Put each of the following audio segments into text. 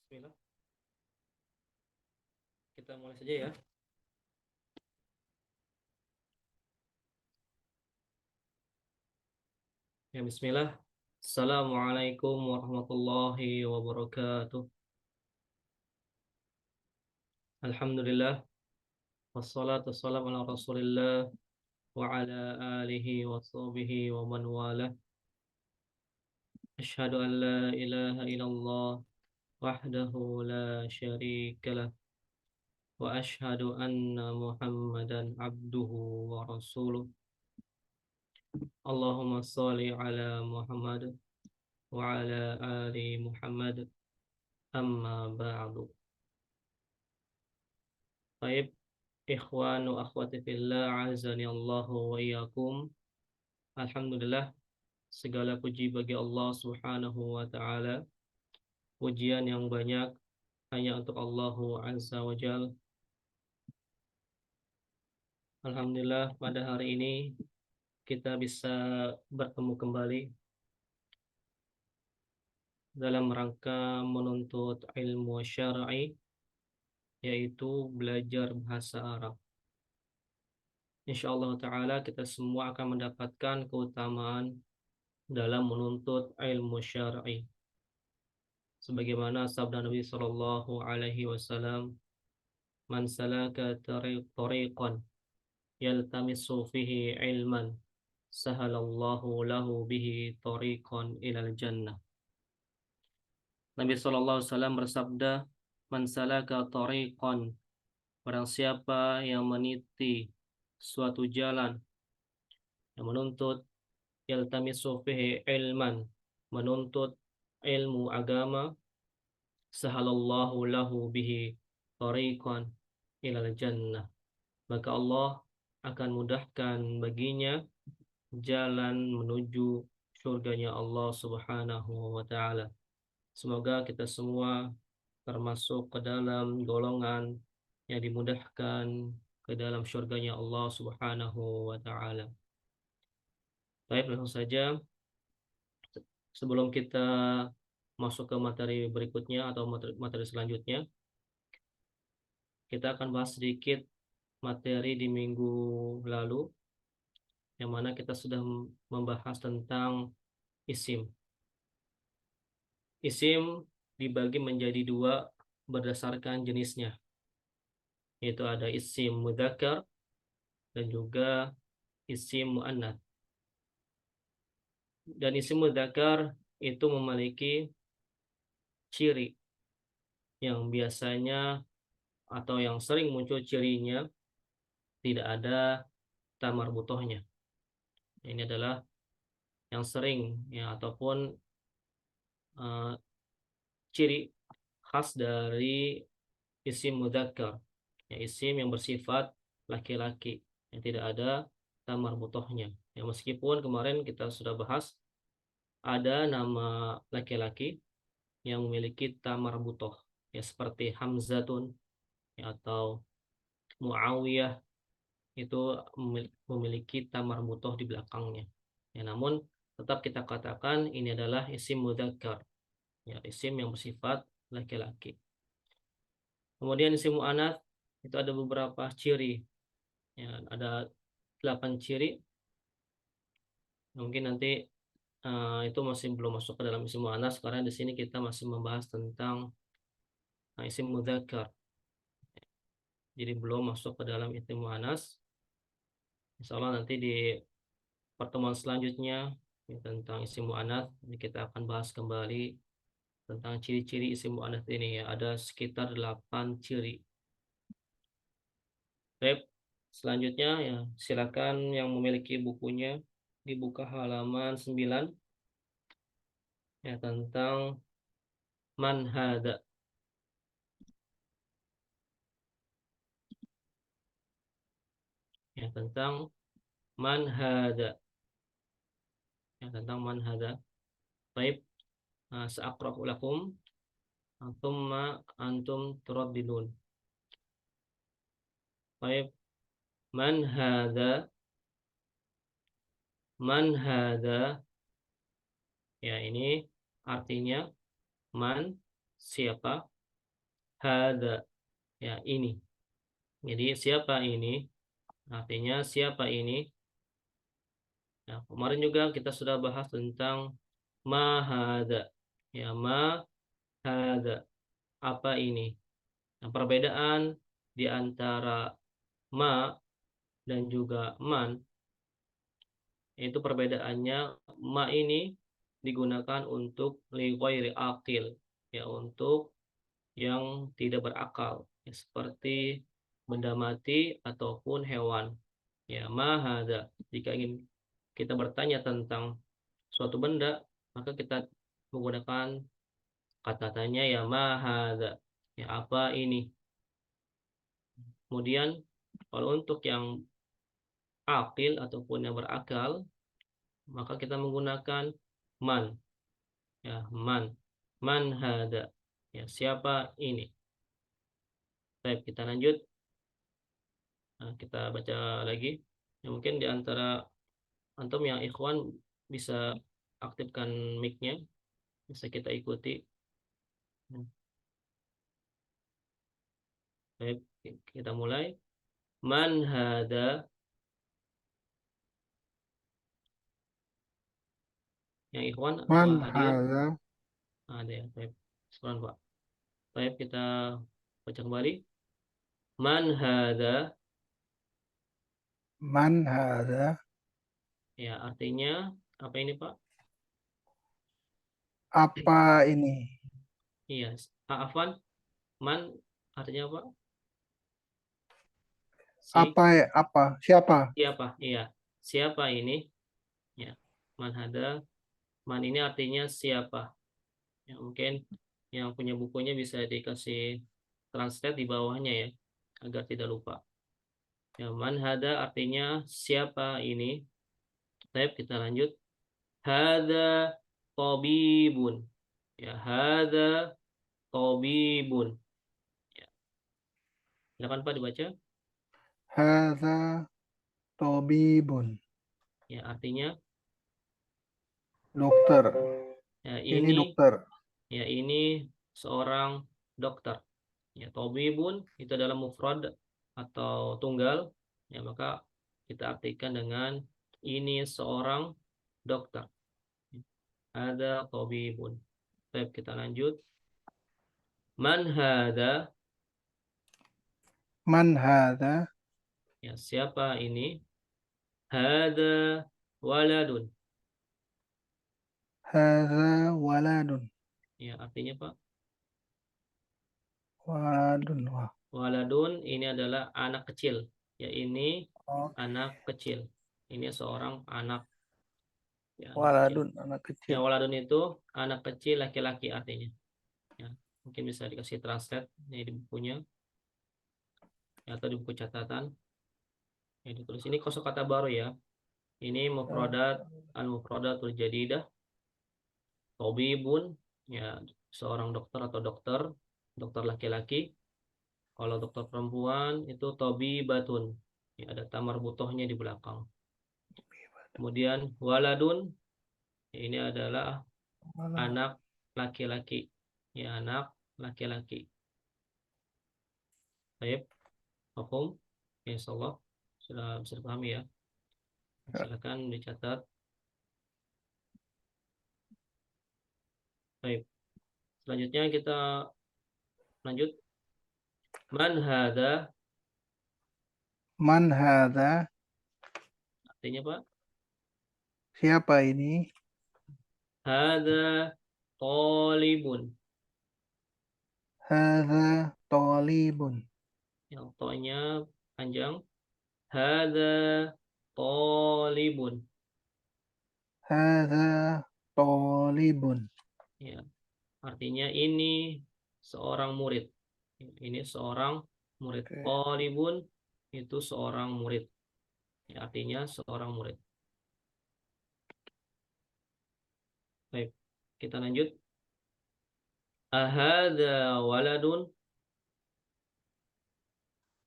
Bismillah, kita mulai saja ya. Ya, Bismillah. Assalamualaikum warahmatullahi wabarakatuh. Alhamdulillah, wassalatu wassalamu ala Rasulillah wa ala alihi wa sahbihi wa man walah. Asyhadu an la ilaha illallah wahdahu la syarika lah wa asyhadu anna Muhammadan abduhu wa rasuluh. Allahumma shalli ala Muhammad wa ala ali Muhammad. Amma ba'du. Baik, ikhwan wa akhwati fillah, azani Allahu wa iyyakum. Alhamdulillah, segala puji bagi Allah Subhanahu wa taala. Pujian yang banyak hanya untuk Allahu Azza wa Jal. Alhamdulillah, pada hari ini kita bisa bertemu kembali dalam rangka menuntut ilmu syar'i, yaitu belajar bahasa Arab. Insyaallah taala kita semua akan mendapatkan keutamaan dalam menuntut ilmu syar'i. Sebagaimana sabda Nabi Sallallahu Alaihi Wasallam, "Man salaka tariqan yaltamisu fihi ilman, sahalallahu lahu bihi tariqan ilal jannah." Nabi Sallallahu Alaihi Wasallam bersabda, "Man salaka tariqan," barang siapa yang meniti suatu jalan, yang menuntut, yaltamisu fihi ilman, menuntut ilmu agama, sahalallahu lahu bihi tariqan ilal jannah, maka Allah akan mudahkan baginya jalan menuju surganya Allah Subhanahu wa taala. Semoga kita semua termasuk ke dalam golongan yang dimudahkan ke dalam surganya Allah Subhanahu wa taala. Baik, langsung saja sebelum kita masuk ke materi berikutnya atau materi selanjutnya, kita akan bahas sedikit materi di minggu lalu, yang mana kita sudah membahas tentang isim. Isim dibagi menjadi dua berdasarkan jenisnya, yaitu ada isim mudzakkar dan juga isim muannats. Dan isim mudzakkar itu memiliki ciri yang biasanya atau yang sering muncul cirinya tidak ada ta marbutohnya. Ini adalah yang sering ya, ataupun uh, ciri khas dari isim mudzakkar, ya, isim yang bersifat laki-laki yang tidak ada ta marbutohnya. Ya, meskipun kemarin kita sudah bahas ada nama laki-laki yang memiliki ta marbutoh, ya, seperti Hamzatun, ya, atau Muawiyah, itu memiliki ta marbutoh di belakangnya. Ya, namun tetap kita katakan ini adalah isim mudzakkar, ya, isim yang bersifat laki-laki. Kemudian isim muannats itu ada beberapa ciri, ya, ada 8 ciri. Mungkin nanti itu masih belum masuk ke dalam isim muannats karena di sini kita masih membahas tentang isim mudzakkar. Jadi belum masuk ke dalam isim muannats. Insyaallah nanti di pertemuan selanjutnya, ya, tentang isim muannats kita akan bahas kembali tentang ciri-ciri isim muannats ini, ya. Ada sekitar 8 ciri. Baik, selanjutnya ya silakan yang memiliki bukunya dibuka halaman 9, ya, tentang man hada. Ya, tentang man hada. Ya, tentang man hada. Baik, sa'aqra'u lakum thumma antum turaddidun. Baik, man hada, man hada, ya, ini artinya man, siapa, hada, ya ini. Jadi siapa ini? Artinya siapa ini? Nah, kemarin juga kita sudah bahas tentang ma hada. Ya, ma hada. Apa ini? Nah, perbedaan di antara ma dan juga man, itu perbedaannya ma ini digunakan untuk li ghairi aqil, ya untuk yang tidak berakal, ya, seperti benda mati ataupun hewan. Ya, ma hada. Jika ingin kita bertanya tentang suatu benda, maka kita menggunakan kata tanya ya ma hada. Ya, apa ini? Kemudian kalau untuk yang akil ataupun yang berakal, maka kita menggunakan man. Ya, man hada. Ya, siapa ini? Baik, kita lanjut. Nah, kita baca lagi. Ya, mungkin di antara antum yang ikhwan bisa aktifkan mic-nya, bisa kita ikuti. Hmm, baik, kita mulai. Man hada. Yang ikhwan apa Man hadir? hadza, Ada ya. Baik. Sekarang Pak. Baik, kita baca kembali. Man hada. man hadza, Ya, artinya apa ini Pak? apa ini? Iya, Afwan, man artinya apa? Si Apa? Siapa? siapa? Iya, siapa ini? Ya, man hada. Man ini artinya siapa? Ya, mungkin yang punya bukunya bisa dikasih translate di bawahnya ya, agar tidak lupa. Ya, man hada artinya siapa ini? Baik, kita lanjut. Hada tabibun. Ya, hada tabibun. Ya, silakan Pak dibaca. Hadza tabibun. Ya, artinya Dokter. ya Ini ini dokter. ya ini seorang dokter. Ya, tabibun itu adalah mufrad atau tunggal. Ya, maka kita artikan dengan ini seorang dokter. Ada tabibun. Baik, kita lanjut. Man hada? Man hadza, Ya, siapa ini? Hada waladun. hadza waladun. Ya, artinya Pak, Waladun. Wah. waladun ini adalah anak kecil. Ya, ini Oke. anak kecil. Ini seorang anak, ya, anak kecil. Waladun, anak Ya, kecil. waladun itu anak kecil laki-laki artinya. Ya, mungkin bisa dikasih translate ya, di bukunya ya, atau di buku catatan. Ya, ditulis ini kosakata baru ya. Ini Oh, mufradat al-mufradatul jadidah. Tabibun ya seorang dokter atau dokter, dokter laki-laki. Kalau dokter perempuan itu tabibatun. Ya, ada tamar butohnya di belakang. Kemudian waladun ya, ini adalah waladun. anak laki-laki. Ya, anak laki-laki. Baik, hukum. Insyaallah sudah bisa dipahami ya. Silakan dicatat. Baik. Selanjutnya kita lanjut. Man hada Man hadza, artinya Pak? siapa ini? Hada talibun. Hadza talibun. Yang tonya panjang. Hada talibun. Hadza talibun. Ya, artinya ini seorang murid. Ini seorang murid. Oke. Talibun itu seorang murid. Ya, artinya seorang murid. Baik, kita lanjut. Ahada waladun.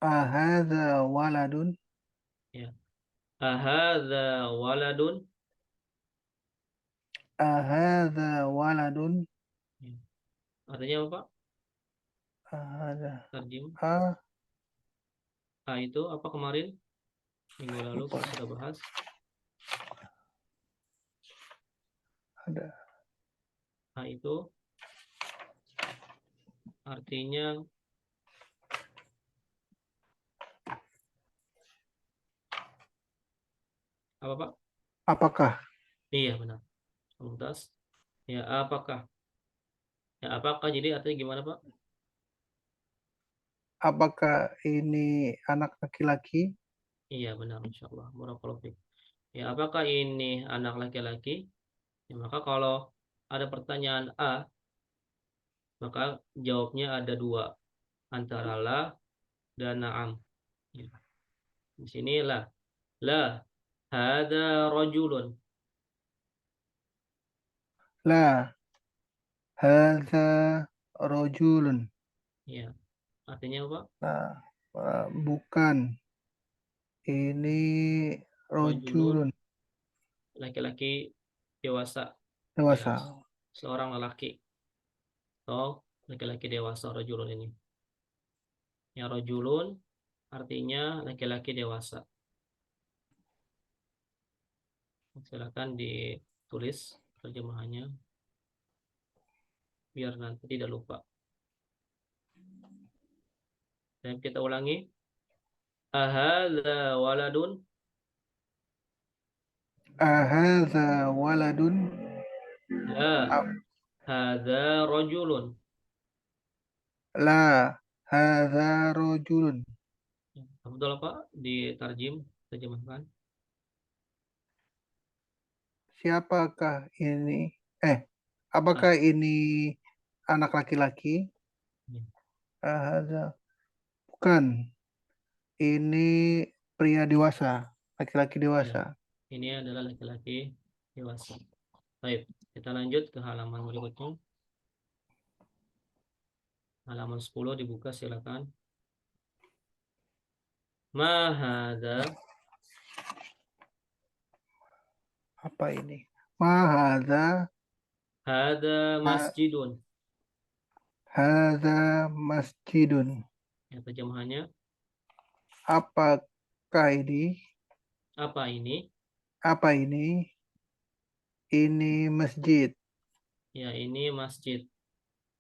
Ahadza waladun. Ya, ahada waladun. Ahadza waladun. Ya, artinya apa, Pak? Ada. Tarjim. A. Itu apa kemarin? Minggu lalu Lupa. kita sudah bahas. Ada. Itu artinya apa, Pak? Apakah? Iya, benar. Mumtaz. Ya, apakah? Ya, apakah jadi artinya gimana, Pak? Apakah ini anak laki-laki? Iya, benar, insyaallah. Barakallahu fiik. Ya, apakah ini anak laki-laki? Ya, maka kalau ada pertanyaan A, maka jawabnya ada dua, antara la dan na'am. Ya. Di sini la, hada rajulun. La. Hadza rojulun. Ya, artinya apa? Nah, bukan. Ini Rajulun, rojulun. laki-laki dewasa. Ya, Dewasa. seorang lelaki atau laki-laki dewasa rajulun ini. Ya, rajulun artinya laki-laki dewasa. Silakan ditulis terjemahannya biar nanti tidak lupa. Dan kita ulangi. Ahadza waladun? Ahadza waladun. La, hadza rajulun. La. Hadza rojulun. Betul apa? Ditarjim, terjemahkan. Siapakah ini? Ah, Apakah ini anak laki-laki? ya. Hadza. Bukan. Ini pria dewasa. Laki-laki Ya. dewasa. Ini adalah laki-laki dewasa. Baik, kita lanjut ke halaman berikutnya. Halaman 10 dibuka silakan. Ma hadza? Apa ini? Mahadza. Hadza Ha- masjidun. Hadza masjidun. Ya, terjemahannya Apakah ini? apa ini? Apa ini? Ini masjid. Ya, ini masjid.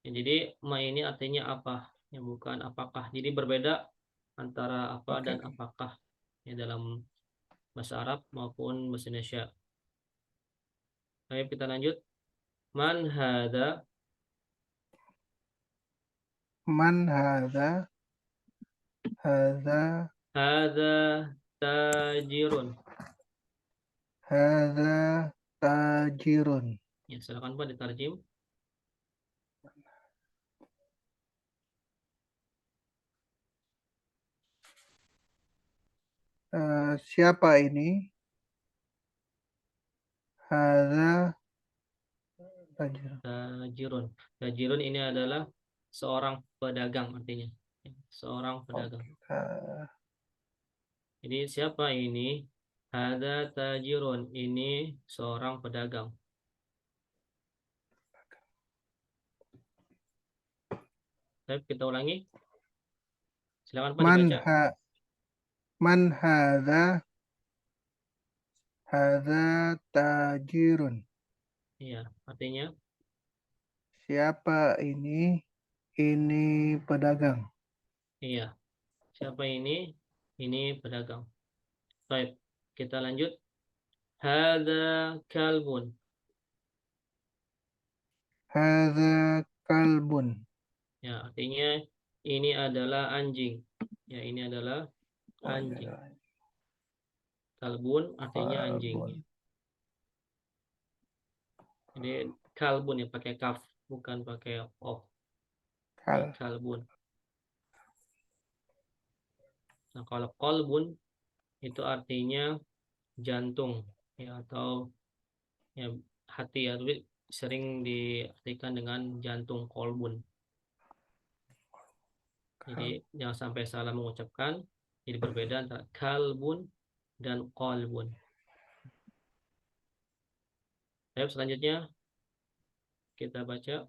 Ya, jadi ma ini artinya apa? Ya, bukan apakah. Jadi berbeda antara apa dan Oke. apakah ya dalam bahasa Arab maupun bahasa Indonesia. Baik, kita lanjut. Man hadza? Man hadza. Hadza. Hadza tajirun. Hadza tajirun. Ya, silakan Pak ditarjim. Siapa ini? Hadza tajirun. Tajirun. Tajirun ini adalah seorang pedagang artinya. Ya, seorang pedagang. Oke. Jadi siapa ini? Ada tajirun. Ini seorang pedagang. Baik, kita ulangi. Silakan Pak Man dibaca. ha man hadza. Hadza tajirun. Iya, artinya Siapa ini? Ini pedagang. iya. Siapa ini? Ini pedagang. Baik, kita lanjut. Hada kalbun. Hadza kalbun. Ya, artinya ini adalah anjing. Ya, ini adalah Oh, ini anjing. adalah Kalbun artinya anjing. kalbun. Jadi kalbun ya pakai kaf, bukan pakai of. Jadi Kal. kalbun. Nah, kalau kolbun itu artinya jantung ya atau ya hati ya, tapi sering diartikan dengan jantung kolbun. Jadi Kal. jangan sampai salah mengucapkan. Jadi berbeda antara kalbun dan kolbun. Baik, selanjutnya kita baca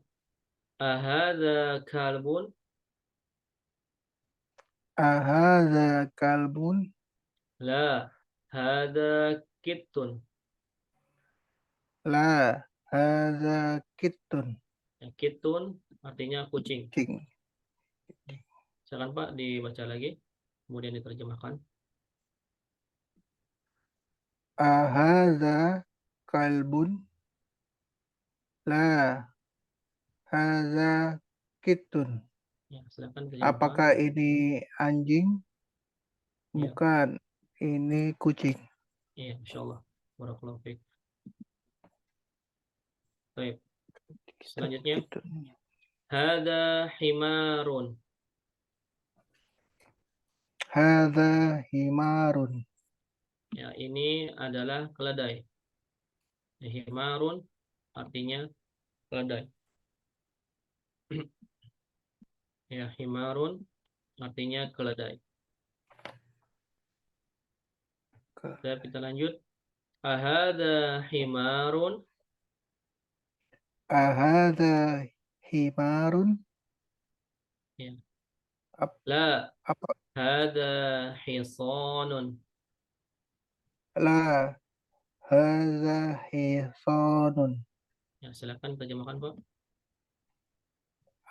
ahadza kalbun. Ahadza kalbun? La, hada kitun. La, hadza kittun. Ya, kitun artinya kucing. Kucing. Silakan Pak dibaca lagi, kemudian diterjemahkan. Ahadza kalbun? La, hadza kittun. Ya, silakan terjemahkan. Apakah ini anjing? Ya, Bukan, ini kucing. iya, insya Allah. Barakallahu fiik. Baik, Kittun, selanjutnya. kittun. Hada himarun. Hadza himarun. Ya, ini adalah keledai. Ya, himarun artinya keledai. Ya, himarun artinya keledai. Dan kita lanjut. Ahada himarun. Ahadza himarun? Ya. Ap- La, Apa? hada hisanun. La, hadza hisanun. Ya, silakan terjemahkan, Pak.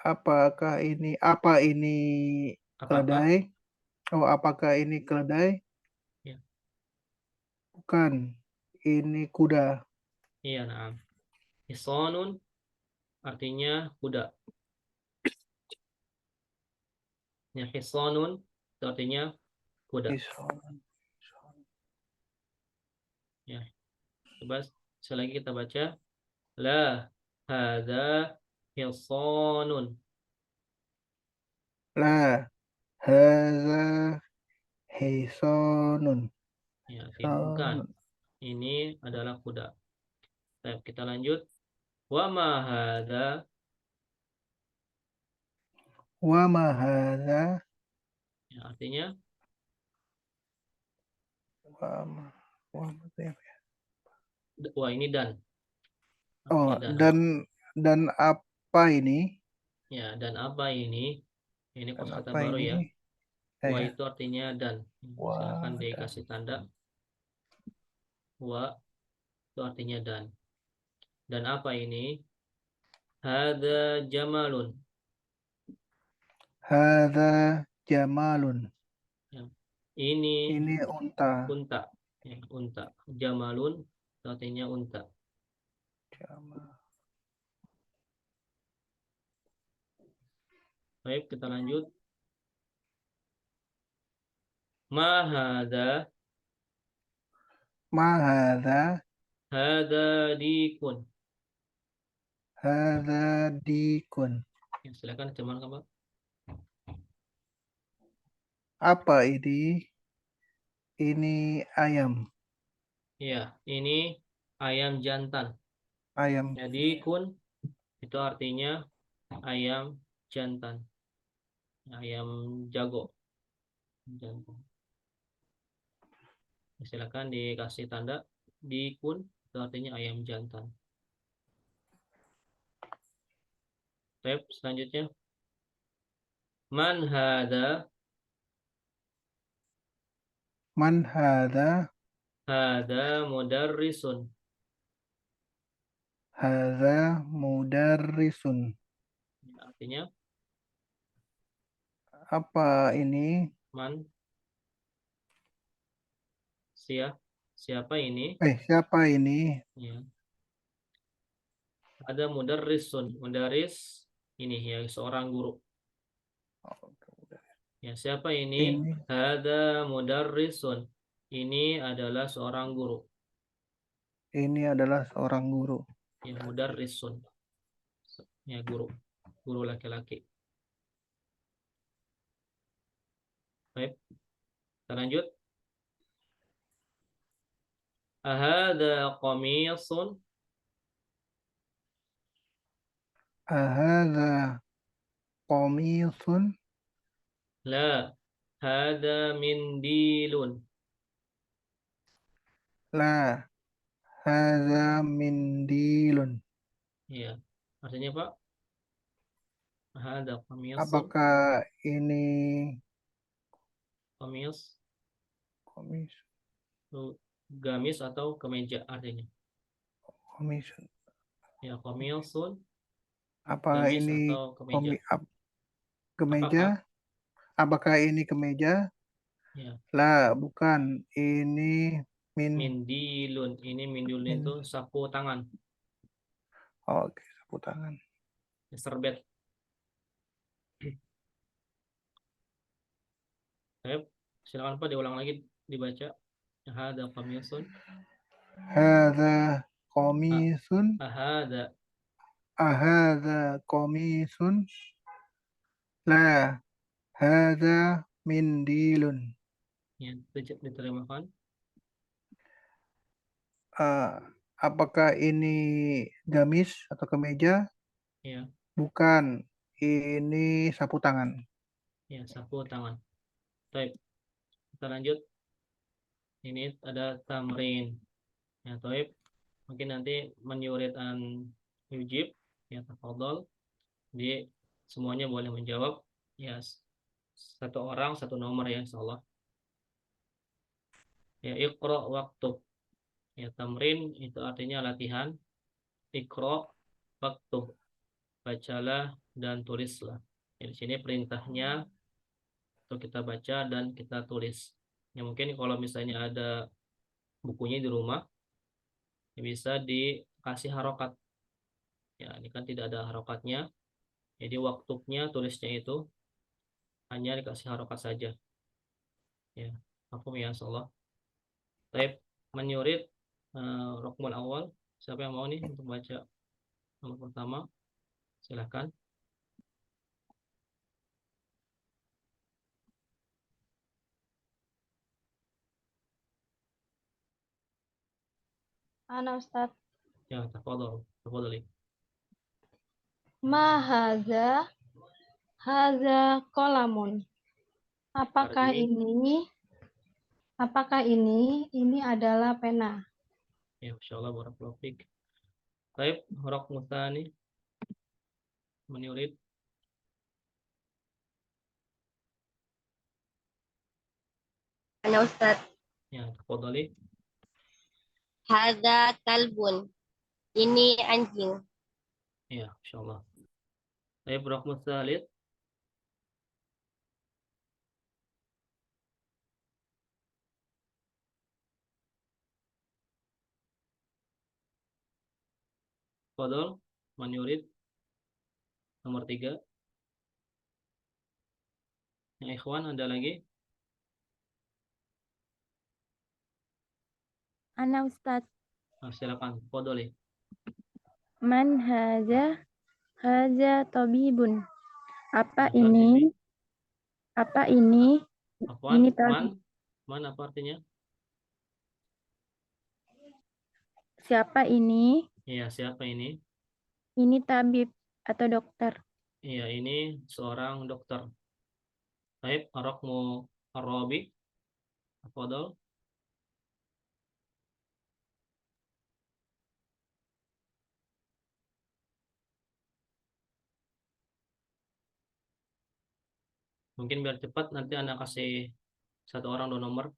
Apa ini Apakah? keledai? Oh, apakah ini keledai? Ya, Bukan, ini kuda. iya, nah. Hisanun artinya kuda. Ya, hisanun itu artinya kuda. Hisanun. Ya, coba sekali lagi kita baca. La, hada hisanun. La, hadza hisanun. Ya, bukan. Hisanun. Ini adalah kuda. Baik, kita lanjut. Wa ma hada. Wa ma hadza? Ya, artinya Wa ma, wa ma itu apa ya? wah ini dan. Oh, Artinya dan apa? dan apa ini? Ya, dan apa ini? Ini Dan kosakata apa baru ini? ya. Ya, Wa ya. itu artinya dan. Silakan Wa dan dikasih tanda. Wa itu artinya dan. Dan apa ini? Hada jamalun. hadza jamalun. Ya. Ini Ini unta. unta. Ya, unta. Jamalun itu artinya unta. Jamal. Baik, kita lanjut. Ma hada. Ma hadza? Hada dikun. Hadza dikun. Ya, silakan terjemahkan, Pak. Apa ini? Ini ayam. Ya, ini ayam jantan. Ayam. Jadi kun itu artinya ayam jantan, ayam jago jantan. Silakan dikasih tanda di kun itu artinya ayam jantan. Tab selanjutnya man hada. Man hadza? Hada mudarrisun. Hadza mudarrisun. Artinya Apa ini? man siapa ini? Siapa ini? Ya, ada mudarrisun. Mudarris ini ya seorang guru. Ya, siapa ini? Ini Hada mudarrisun. Ini adalah seorang guru. ini adalah seorang guru. Ya, mudarrisun. Ya, guru. Guru laki-laki. Baik, kita lanjut. Ahada qamisun. Ahadza qamisun? La, hada mindilun. La, hadza mindilun. Ya, artinya Pak, hada qamisun. Apakah ini Komis, Komis. gamis atau kemeja artinya. Komisun. Ya, komisun, Apa gamis ini atau kemeja. kemeja? Apakah? Apakah ini kemeja? Ya, Lah, bukan. Ini min mindilun. Ini mindilun min. itu sapu tangan, Oke, sapu tangan. serbet. Baik, silakan Pak diulang lagi dibaca. Hada komisun. Hadza komisun. Hada. Ahadza komisun. La, hadza mindilun. Ya, diterjemahkan. Ah, apakah ini gamis atau kemeja? Ya, Bukan. Ini sapu tangan. ya, sapu tangan. Baik, kita lanjut. Ini ada tamrin. Ya, Taib. Mungkin nanti menyurit an yujib. Ya, tafadhol. Jadi semuanya boleh menjawab. Ya, satu orang satu nomor ya, insyaallah. Ya, iqra waktu. Ya, tamrin itu artinya latihan. Iqra waktu. Bacalah dan tulislah. Ya, di sini perintahnya untuk kita baca dan kita tulis. Ya, mungkin kalau misalnya ada bukunya di rumah, ya bisa dikasih harokat. Ya, ini kan tidak ada harokatnya. Jadi waktunya tulisnya itu hanya dikasih harokat saja. Ya, aku ya, insyaallah. Taib menyurit rukmul awal. Siapa yang mau nih untuk baca nomor pertama? Silahkan. Ana Ustadz. Ya, tafadhol. Tafadholi. Ma haza kolamun. Apakah Artinya, ini adalah pena? ya, insyaallah barakallahu fik. Taib rukmul tsani menyurit. Ana Ustadz. Ya, tafadholi. Hadza kalbun. Ini anjing. Ya, insyaallah. Taib rukmul tsalits. Tafadhol menyurit nomor 3. Ya, ikhwan ada lagi? Ana Ustadz. Nah, silakan. Tafadholi. Man haza tabibun. Apa Nah, ini ini? Apa ini? Afwan, Ini man, man apa artinya? siapa ini? Iya, siapa ini? Ini tabib atau dokter. Iya, ini seorang dokter. Baik, Arokmu Arabi, Tafadhol. Mungkin biar cepat nanti Anda kasih satu orang 2 nomor.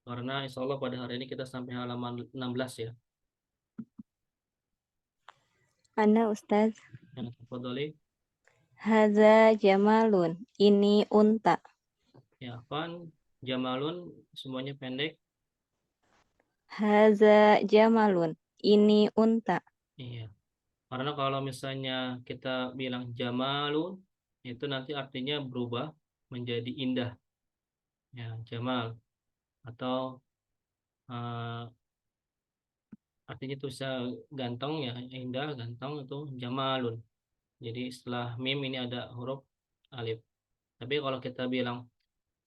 Karena insya Allah pada hari ini kita sampai halaman 16 ya. Ana Ustadz. Yang tafadholi. Haza jamalun. Ini unta. Ya, Afwan, Jamalun, semuanya pendek. Haza jamalun. Ini unta. Iya. Karena kalau misalnya kita bilang Jamalun, itu nanti artinya berubah menjadi indah. Ya, Jamal. Atau artinya itu bisa ganteng ya, indah, ganteng itu Jamalun. Jadi setelah mim ini ada huruf alif. Tapi kalau kita bilang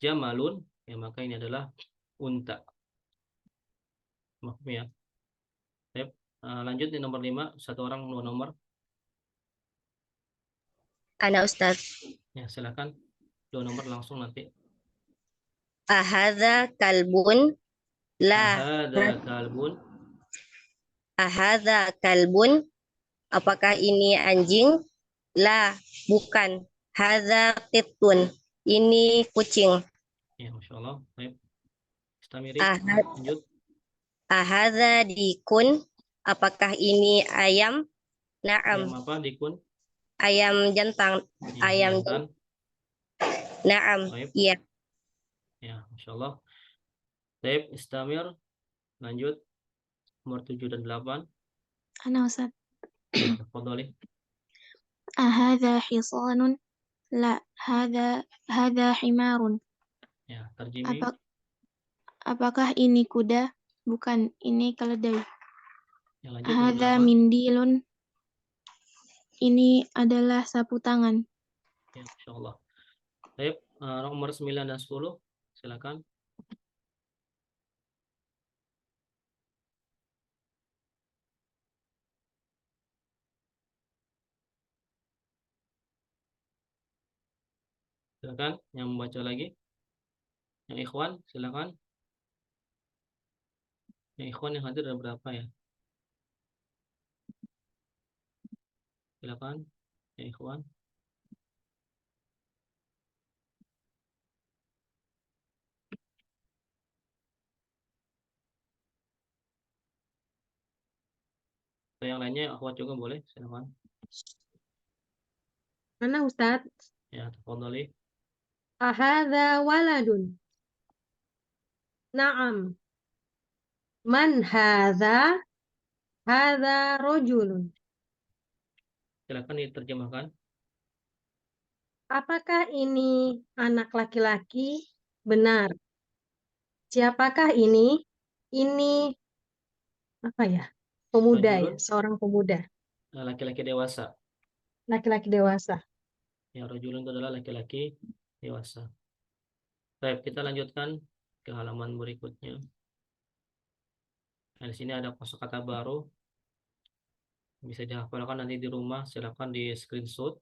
Jamalun, ya maka ini adalah unta. Maaf ya. Baik, lanjut di nomor 5, satu orang 2 nomor. Ana Ustadz. Ya, silakan. 2 nomor langsung nanti. Ahadza kalbun. La. Ahada kalbun. Ahadza kalbun. Apakah ini anjing? La, bukan. Hadza qittun. Ini kucing. Ya, Masya Allah. Baik. Istamiri, Ahad, lanjut. ahadza dikun. Apakah ini ayam? Ayam Naam. apa, Dikun? Ayam jantan. Ya, Ayam jantan. Naam. Baik. Iya. Ya, Masya Allah. Baik, Istamir, lanjut. Nomor 7 dan 8. Ana Ustaz. Ya, tafadhali. Ahadha hisanun? La, hadha himarun. Ya, terjemi. Apakah ini kuda? Bukan, ini keledai. Ya, lanjut nomor Hadha 8. mindilun. Ini adalah sapu tangan. Ya, Masya Allah. Baik, nomor 9 dan 10. Silakan. Silakan yang membaca lagi. Yang ikhwan, silakan. Yang ikhwan yang hadir ada berapa ya? Silakan. Yang ikhwan. Atau yang lainnya, akhwat juga boleh. Silakan. Mana Ustadz? Ya, tafadhali. Ahadza waladun. Naam. Man hadza? Hadza rojulun. Silakan diterjemahkan. Apakah ini anak laki-laki? Benar. Siapakah ini? Ini apa ya? Pemuda ya, Rajulun, seorang pemuda, laki-laki dewasa. laki-laki dewasa. Ya, rajulun itu adalah laki-laki dewasa. Baik, kita lanjutkan ke halaman berikutnya. Nah, di sini ada kosakata baru. Bisa dihafalkan nanti di rumah. Silakan di screenshot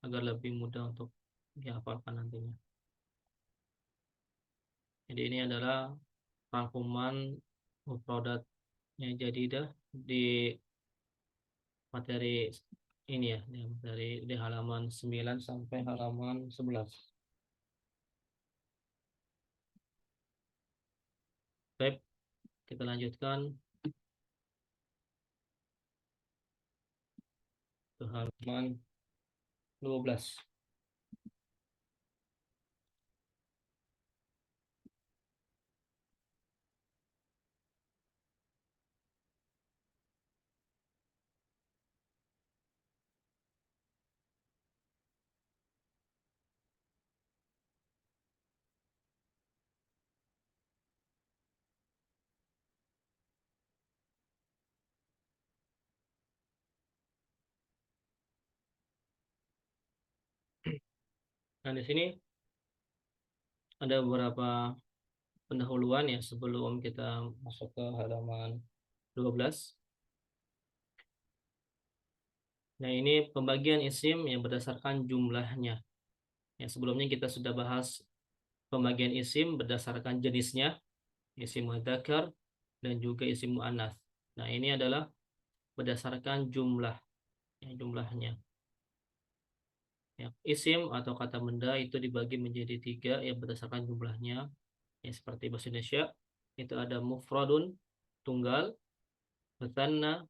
agar lebih mudah untuk dihafalkan nantinya. Jadi ini adalah rangkuman mufradatnya jadidah di materi ini ya, di halaman 9 sampai halaman 11. Baik, kita lanjutkan ke halaman 12. Nah, di sini ada beberapa pendahuluan ya sebelum kita masuk ke halaman 12. Nah, ini pembagian isim yang berdasarkan jumlahnya. Ya, sebelumnya kita sudah bahas pembagian isim berdasarkan jenisnya, isim mudzakkar dan juga isim muannats. Nah, ini adalah berdasarkan jumlah, ya, jumlahnya. Ya, isim atau kata benda itu dibagi menjadi 3 ya berdasarkan jumlahnya. Ya, seperti bahasa Indonesia itu ada mufradun, tunggal, mutsanna,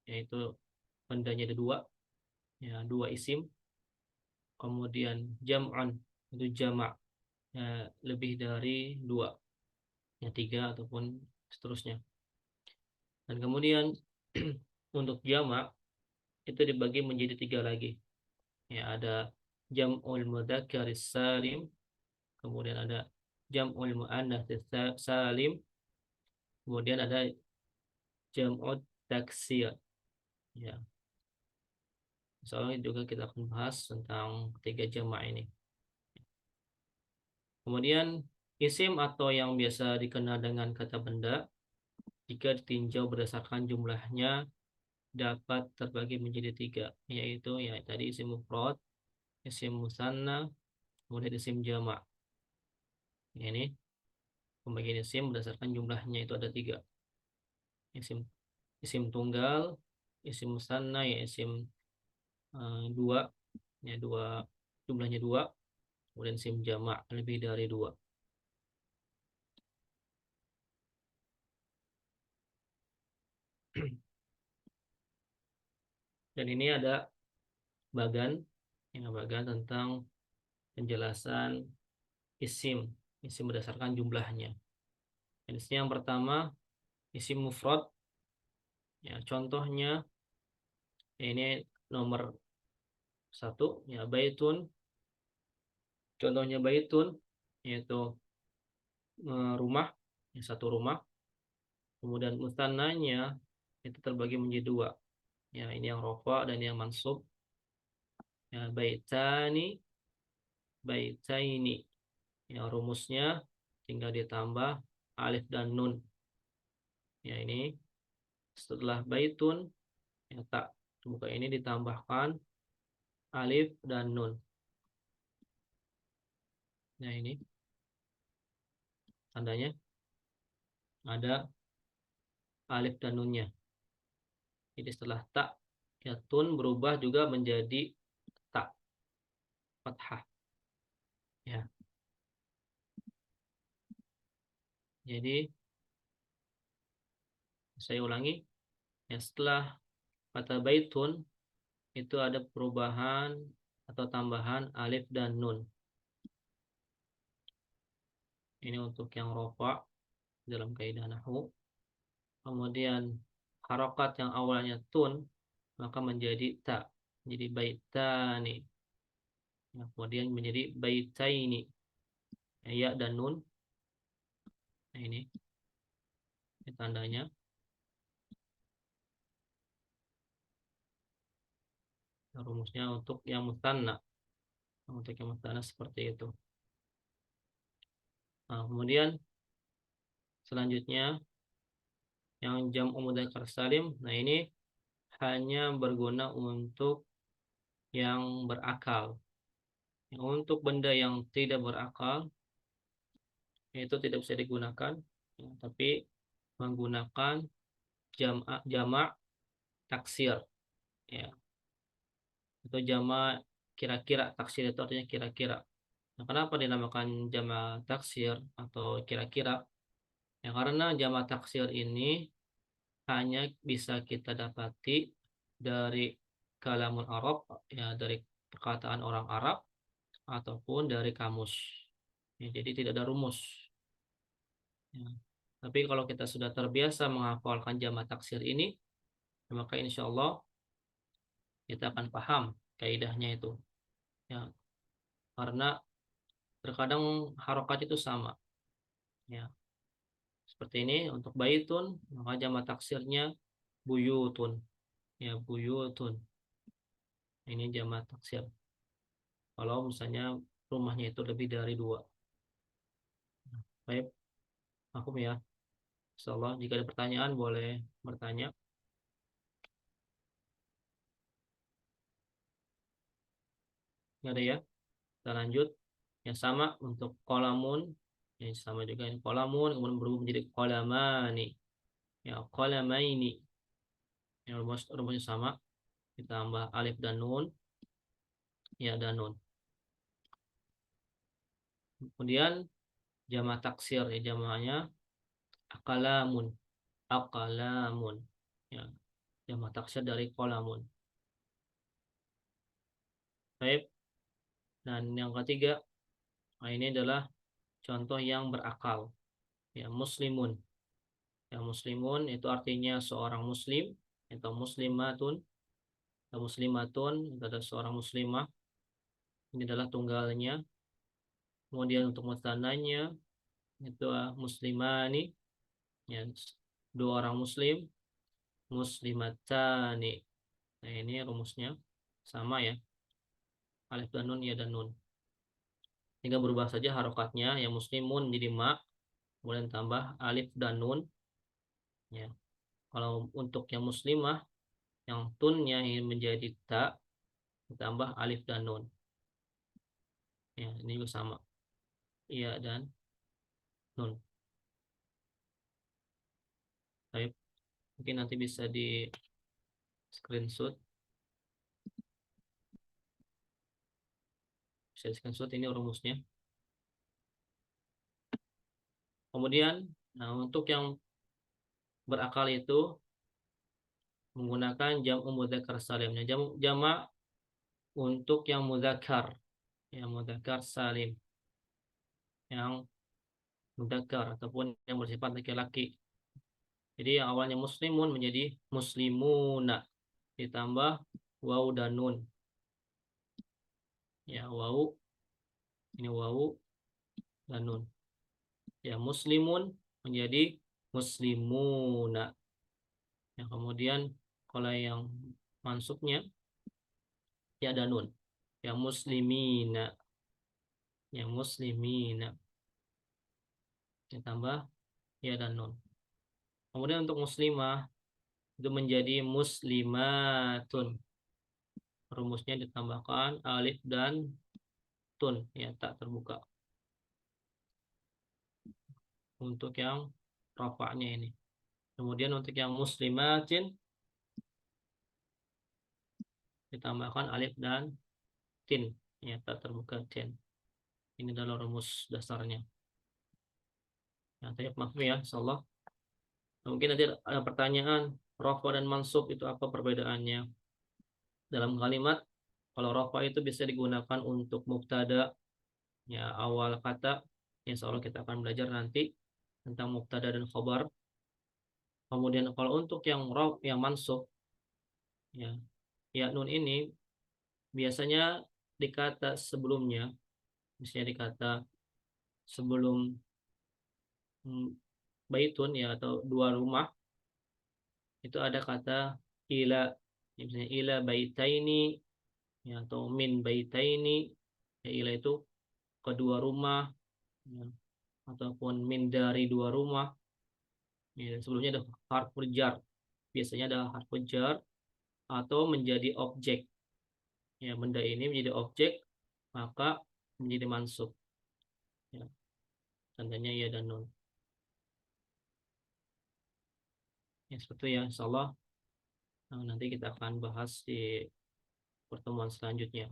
yaitu bendanya ada 2, ya 2 isim. Kemudian jam'an itu jamak, ya, lebih dari 2, ya 3 ataupun seterusnya. Dan kemudian untuk jamak itu dibagi menjadi 3 lagi. Ya, ada jam'ul mudzakkaris salim, kemudian ada jam'ul muannats salim, kemudian ada jam'ut taksir. Ya. Insyaallah juga kita akan bahas tentang 3 jamak ini. Kemudian isim atau yang biasa dikenal dengan kata benda jika ditinjau berdasarkan jumlahnya dapat terbagi menjadi 3, yaitu ya tadi isim mufrad, isim musanna, kemudian isim jamak. Ini pembagian isim berdasarkan jumlahnya itu ada 3. Isim isim tunggal, isim musanna ya isim 2, ya 2, jumlahnya 2. kemudian isim jamak lebih dari 2. Dan ini ada bagan tentang penjelasan isim berdasarkan jumlahnya. Jenisnya yang pertama isim mufrad. Ya, contohnya ini nomor 1 ya, baitun. Contohnya baitun yaitu rumah, ya, satu rumah. Kemudian mustannanya itu terbagi menjadi 2. Ya, ini yang rofa dan yang mansub. Ya, baitani, baitaini. Ya, rumusnya tinggal ditambah alif dan nun. Ya, ini setelah baitun, ya, tak buka ini ditambahkan alif dan nun. Nah, ini tandanya ada alif dan nunnya. Jadi setelah tak, ya, tun berubah juga menjadi tak, fathah. Ya, jadi saya ulangi. Ya, setelah kata baitun itu ada perubahan atau tambahan alif dan nun. Ini untuk yang rofa dalam kaidah nahwu. Kemudian harokat yang awalnya tun maka menjadi ta, jadi baitani. Ya, kemudian menjadi baitaini. Ya dan nun. Nah, ini tandanya. Nah, rumusnya untuk yang mustanna. Untuk yang mustanna seperti itu. Nah, kemudian selanjutnya yang jam'u mudzakkar salim. Nah, ini hanya berguna untuk yang berakal. Untuk benda yang tidak berakal itu tidak bisa digunakan, ya, tapi menggunakan jamak taksir, ya, atau jamak kira-kira. Taksir itu artinya kira-kira. Nah, kenapa dinamakan jamak taksir atau kira-kira? Ya, karena jamak taksir ini hanya bisa kita dapati dari kalamun Arab, ya, dari perkataan orang Arab ataupun dari kamus. Ya, jadi tidak ada rumus. Ya. Tapi kalau kita sudah terbiasa menghafalkan jamak taksir ini, maka insya Allah kita akan paham kaidahnya itu. Ya, karena terkadang harokat itu sama. Ya, seperti ini untuk baitun, maka jamak taksirnya buyutun. Ya, buyutun. Ini jamak taksir. Kalau misalnya rumahnya itu lebih dari 2. Baik, aku ya. Insyaallah jika ada pertanyaan boleh bertanya. Nggak ada ya? Kita lanjut. Yang sama untuk kolamun. Yang sama juga ini kolamun kemudian berubah menjadi kolamani. Ya, kolamaini. Yang rumusnya sama. Ditambah alif dan nun. Ya, dan nun. Kemudian jamak taksir, ya, jamaknya akalamun. Akalamun. Ya, jamak taksir dari kolamun. Baik. Dan yang ketiga, nah ini adalah contoh yang berakal. Ya, muslimun. Ya, muslimun itu artinya seorang muslim atau muslimatun. Ya, muslimatun itu adalah seorang muslimah. Ini adalah tunggalnya. Kemudian untuk mustannanya itu muslimani. Ya, 2 orang muslim. Muslimatani. Nah, ini rumusnya sama ya. Alif dan nun, ya dan nun. Tinggal berubah saja harokatnya. Yang muslimun jadi ma. Kemudian tambah alif dan nun. Ya. Kalau untuk yang muslimah, yang tunnya ini menjadi ta, ditambah alif dan nun. Ya, ini juga sama. Iya dan nun. Baik. Mungkin nanti bisa di screenshot. Bisa screenshot, ini rumusnya. Kemudian, nah untuk yang berakal itu menggunakan jam'u mudzakkar salim. Nah, jamak untuk yang mudzakkar, yang mudzakkar salim, yang mudzakkar ataupun yang bersifat laki-laki. Jadi yang awalnya muslimun menjadi muslimuna, ditambah waw dan nun. Ya, waw, ini waw dan nun. Ya, muslimun menjadi muslimuna. Ya, kemudian kalau yang mansubnya ya dan nun. Ya, muslimina. Ya, muslimina. Ditambah ya dan nun. Kemudian untuk muslimah itu menjadi muslimatun. Rumusnya ditambahkan alif dan tun, ya, tak terbuka. Untuk yang rafa'nya ini. Kemudian untuk yang muslimatin ditambahkan alif dan tin, ya, tak terbuka tin. Ini adalah rumus dasarnya. Ya, saya maaf ya, insyaallah. Mungkin nanti ada pertanyaan, rafa dan mansub itu apa perbedaannya? Dalam kalimat, kalau rafa itu bisa digunakan untuk mubtada, ya, awal kata. Insya Allah kita akan belajar nanti tentang mubtada dan khabar. Kemudian kalau untuk yang mansub, ya, ya nun ini biasanya di kata sebelumnya, misalnya di kata sebelum baitun, ya, atau dua rumah, itu ada kata ila, ya, misalnya ila baitaini, ya, atau min baitaini, ya, ila itu kedua rumah, ya, ataupun min dari dua rumah, ya, sebelumnya ada harfu jar, biasanya ada harfu jar atau menjadi objek, ya, benda ini menjadi objek maka menjadi mansub, ya, tandanya ya dan nun, ya, seperti ya, insyaallah. Nah, nanti kita akan bahas di pertemuan selanjutnya.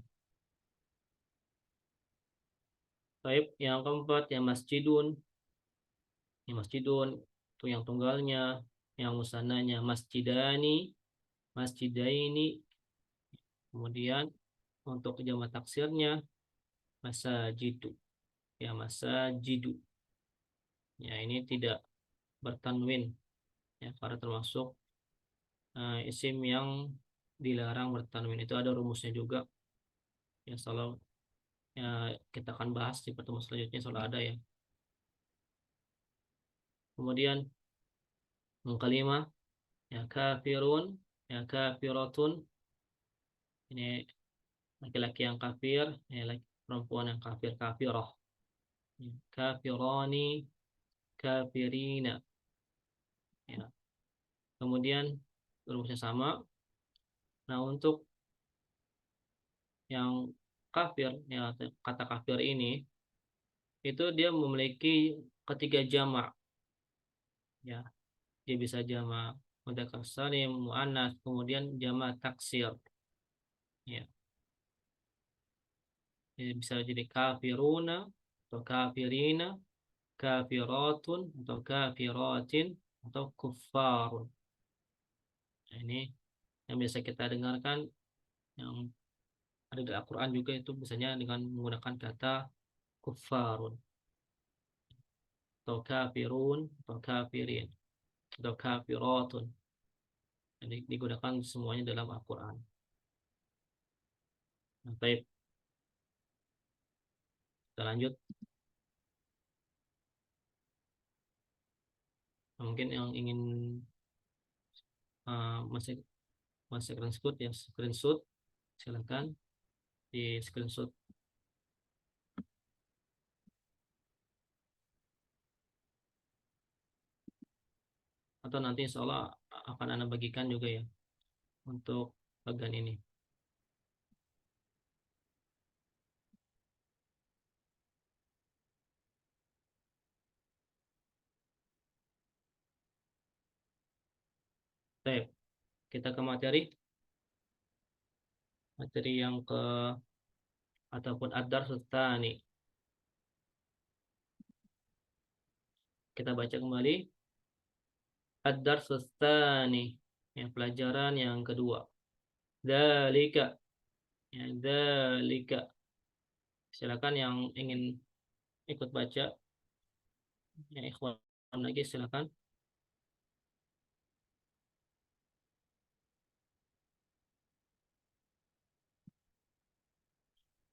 Baik, yang keempat yang masjidun. Yang masjidun itu yang tunggalnya, yang musananya masjidani, masjidaini. Kemudian untuk jamak taksirnya masajidu. Ya, masajidu. Ya, ini tidak bertanwin, ya, karena termasuk isim yang dilarang bertanwin. Itu ada rumusnya juga. Ya, selalu, ya, kita akan bahas di pertemuan selanjutnya, selalu ada, ya. Kemudian yang kelima, ya, kafirun, ya, kafiratun. Ini laki-laki yang kafir, ya, perempuan yang kafir, kafirah. Ya, kafirani, kafirina. Ya. Kemudian rumusnya sama. Nah, untuk yang kafir, ya, kata kafir ini itu dia memiliki ketiga jamak, ya. Dia bisa jamak mudzakkar salim, muannats, kemudian jamak taksir, ya. Jadi bisa jadi kafiruna atau kafirina, kafiratun atau kafiratin atau kuffarun. Nah, ini yang biasa kita dengarkan, yang ada di Al-Quran juga, itu biasanya dengan menggunakan kata kuffarun atau kafirun atau kafirin atau kafiratun. Jadi digunakan semuanya dalam Al-Quran. Nah, baik, kita lanjut. Nah, mungkin yang ingin masih screenshot, ya, screenshot, silakan di screenshot. Atau nanti insya Allah akan Anda bagikan juga, ya, untuk bagian ini. Baik, kita ke materi yang ke ataupun ad-darsus tsani. Kita baca kembali. Ad-darsus tsani, yang pelajaran yang kedua. Dzalika, ya, dzalika. Silakan yang ingin ikut baca, ya ikhwan lagi silakan.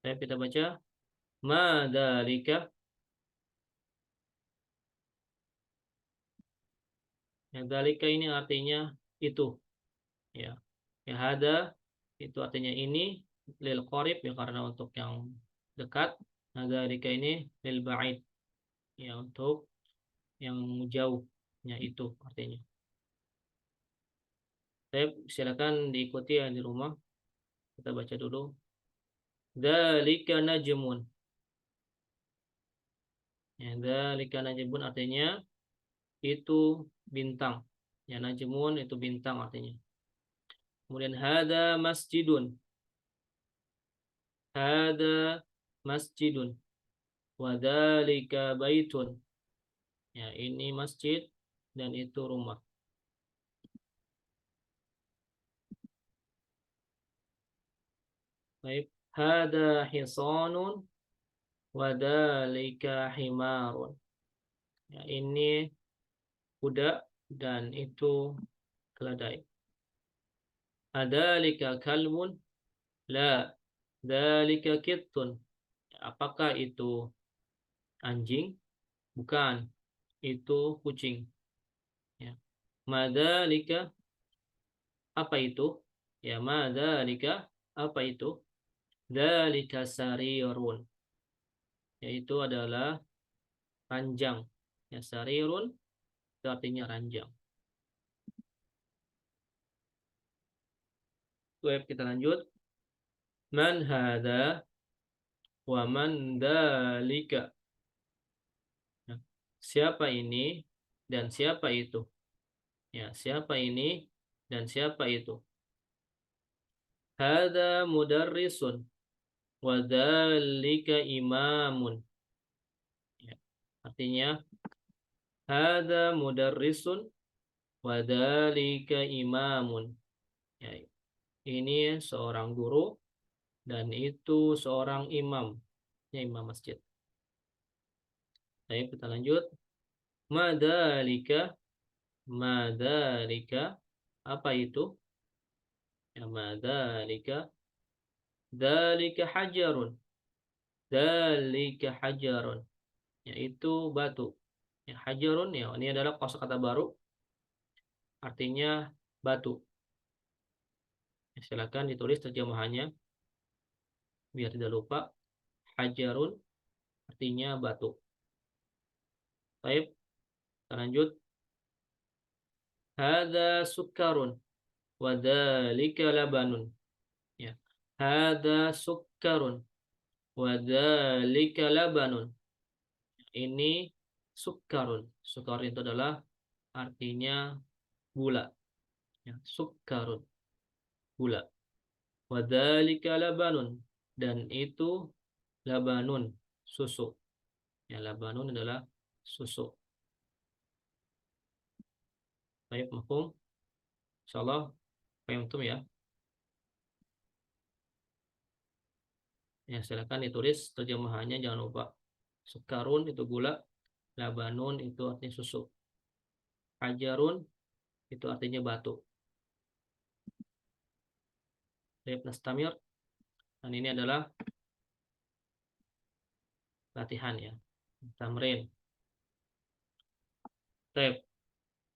Saya kita baca. Ma dzalika. Ya, dzalika ini artinya itu, ya. Ya, hada itu artinya ini, lil qarib ya karena untuk yang dekat. Nah, dzalika ini lil ba'id, ya untuk yang jauh, ya itu artinya. Saya silakan diikuti yang di rumah. Kita baca dulu. Dzalika najmun. Ya, dzalika najmun artinya itu bintang. Ya, najmun itu bintang artinya. Kemudian hada masjidun. Hada masjidun. Wa dzalika baitun. Ya, ini masjid dan itu rumah. Baik, hada hisanun wa dzalika himarun. Ya, ini kuda dan itu keledai. Adzalika kalbun? La, dzalika kittun. Apakah itu anjing? Bukan, itu kucing. Ya. Madzalika, apa itu? Ya, madzalika, apa itu? Dzalika sarirun. Yaitu adalah ranjang. Ya, sarirun itu artinya ranjang. Baik, kita lanjut. Man hadza wa man dzalika. Ya. Siapa ini dan siapa itu? Ya, siapa ini dan siapa itu? Hada mudarrisun wa dzalika imamun. Ya. Artinya hada mudarrisun wa dzalika imamun. Ya. Ini seorang guru dan itu seorang imam. Ya, imam masjid. Baik, kita lanjut. Madzalika, madzalika, apa itu? Ya, madzalika, dzalika hajarun, dzalika hajarun, yaitu batu. Ya, hajarun ya, ini adalah kosakata baru, artinya batu. Ya, silakan ditulis terjemahannya biar tidak lupa. Hajarun artinya batu. Baik, kita lanjut. Hada sukkarun wa dzalika labanun. Ya. Hada sukkarun wa dzalika labanun. Ini sukkarun. Sukkarun itu adalah artinya gula. Ya, sukkarun, gula. Wa dzalika labanun, dan itu labanun, susu. Ya, labanun adalah susu. Baik, mafhum? Insyaallah paham ya. Ya, silakan ditulis terjemahannya, jangan lupa. Sukarun itu gula, labanun itu artinya susu. Hajarun itu artinya batu. Baik, nastamir. Dan ini adalah latihan ya. Tamrin. Baik.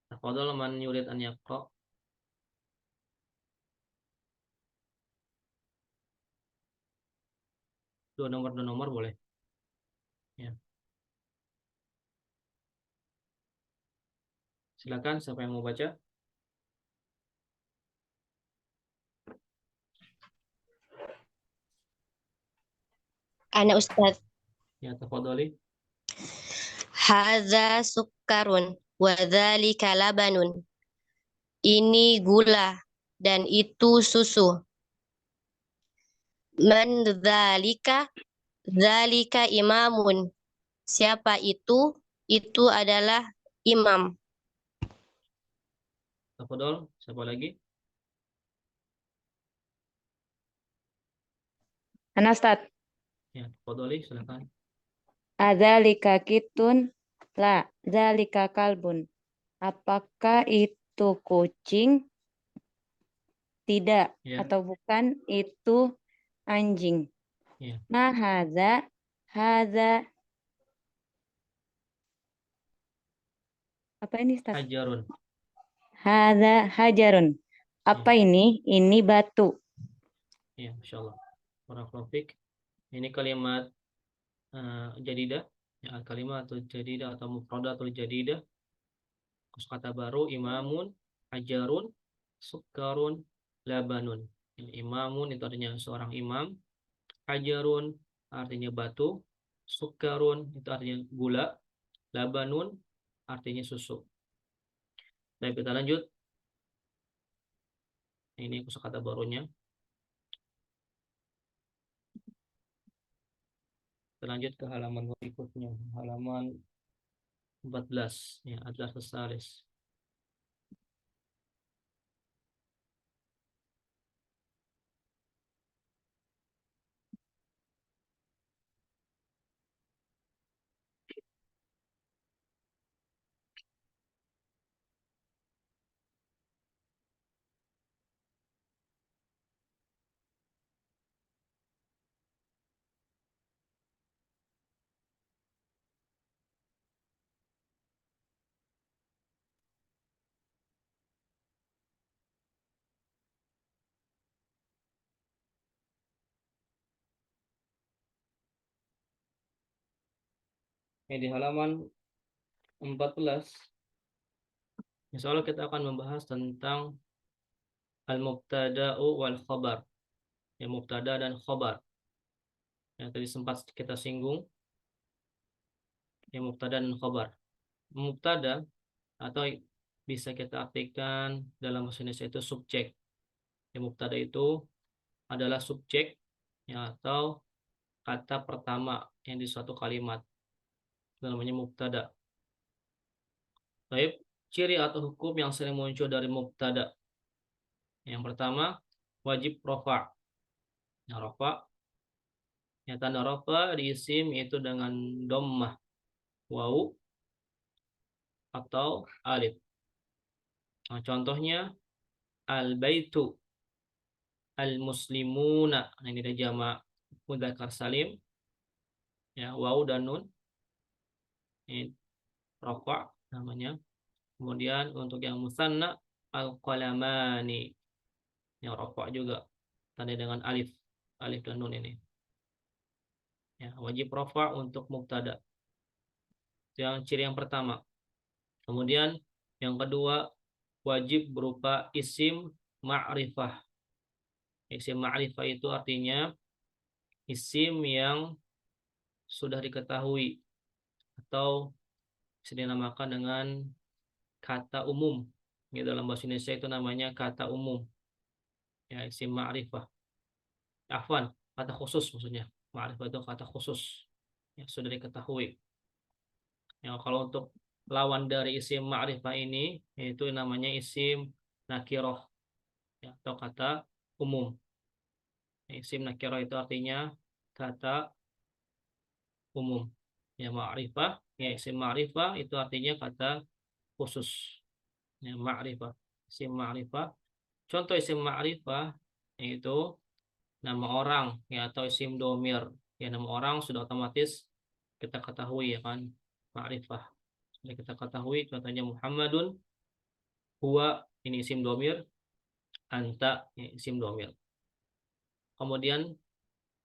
Tafadhal man yurid an yaqra. Dua nomor boleh. Ya. Silakan siapa yang mau baca? Ana Ustaz. Ya, tafadhali. Hadza sukkarun wa dzalika labanun. Ini gula dan itu susu. Man dzalika? Dzalika imamun. Siapa itu? Itu adalah imam. Tafadhol, siapa lagi? Ana Ustaz. Ya, tafadholi, silakan. Adzalika kitun? La, dzalika kalbun. Apakah itu kucing? Tidak. Ya, Atau bukan itu anjing. ya. Ma hadza? Hadza. Apa ini Ustaz? Hajarun. Hadza hajarun. Apa ini? Ini batu. Ya, Masya Allah. Barakallahu fiik. Ini kalimat jadidah. Ya, kalimat atau jadidah atau mufradah atau jadidah. Kosakata baru, imamun, hajarun, sukarun, labanun. Ya, imamun itu artinya seorang imam. Hajarun artinya batu. Sukarun itu artinya gula. Labanun artinya susu. Baik, kita lanjut. Ini kosakata barunya. Kita lanjut ke halaman berikutnya. Halaman 14. Ya, adalah salis. Di halaman 14, insya Allah kita akan membahas tentang al-mubtada'u wal khabar. Ya, mubtada dan khabar. Yang tadi sempat kita singgung. Ya, mubtada dan khabar. Mubtada atau bisa kita artikan dalam bahasa Indonesia itu subjek. Ya, mubtada itu adalah subjek ya, atau kata pertama yang di suatu kalimat. Itu namanya mubtada. Baik, ciri atau hukum yang sering muncul dari mubtada. Yang pertama, wajib rofa. Ya, rofa. Ya, tanda rofa di isim itu dengan dhammah, waw, atau alif. Nah, contohnya, al-baitu, al-muslimuna. Nah, ini dia jamak mudzakkar salim. Ya, waw dan nun. Ini rofa namanya. Kemudian untuk yang musanna, al-qalamani. Yang rofa juga. Tanda dengan alif. Alif dan nun ini. Ya, wajib rofa untuk mubtada. Itu yang ciri yang pertama. Kemudian yang kedua, wajib berupa isim ma'rifah. Isim ma'rifah itu artinya isim yang sudah diketahui atau bisa dinamakan dengan kata umum. Ya, dalam bahasa Indonesia itu namanya kata umum. Ya, isim ma'rifah. Afwan, kata khusus maksudnya. Ma'rifah itu kata khusus yang sudah diketahui. Ya, kalau untuk lawan dari isim ma'rifah ini yaitu namanya isim nakiroh, ya, atau kata umum. Isim nakiroh itu artinya kata umum. Ya, ma'rifah, ya, isim ma'rifah itu artinya kata khusus. Ya, ma'rifah, isim ma'rifah. Contoh isim ma'rifah yaitu nama orang, ya, atau isim domir. Ya, nama orang sudah otomatis kita ketahui, ya kan, ma'rifah. Sudah kita ketahui, contohnya Muhammadun, huwa, ini isim domir, anta, ya, isim domir. Kemudian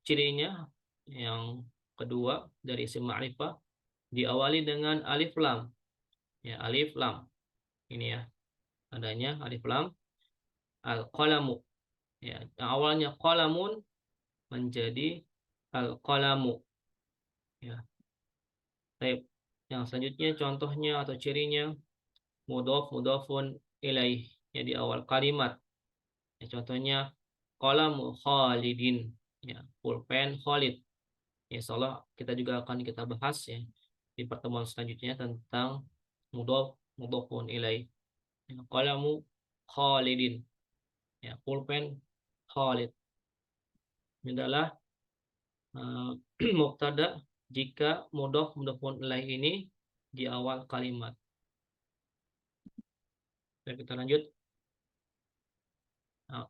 cirinya yang kedua dari isim ma'rifah diawali dengan alif lam. Ya, alif lam. Ini ya, adanya alif lam. Al-qalamu. Ya, yang awalnya qalamun menjadi al-qalamu. Ya. Baik. Yang selanjutnya contohnya atau cirinya mudhof mudhofun ilaih. Ya, di awal kalimat. Ya, contohnya qalamu Khalidin. Ya, pulpen Khalid. Ya, insya Allah kita juga akan kita bahas ya di pertemuan selanjutnya tentang mudhof mudhofun ilaih. Ya, qalamu Khalidin. Ya, pulpen Khalid. Ini adalah mubtada jika mudhof mudhofun ilaih ini di awal kalimat. Baik, kita lanjut. Nah,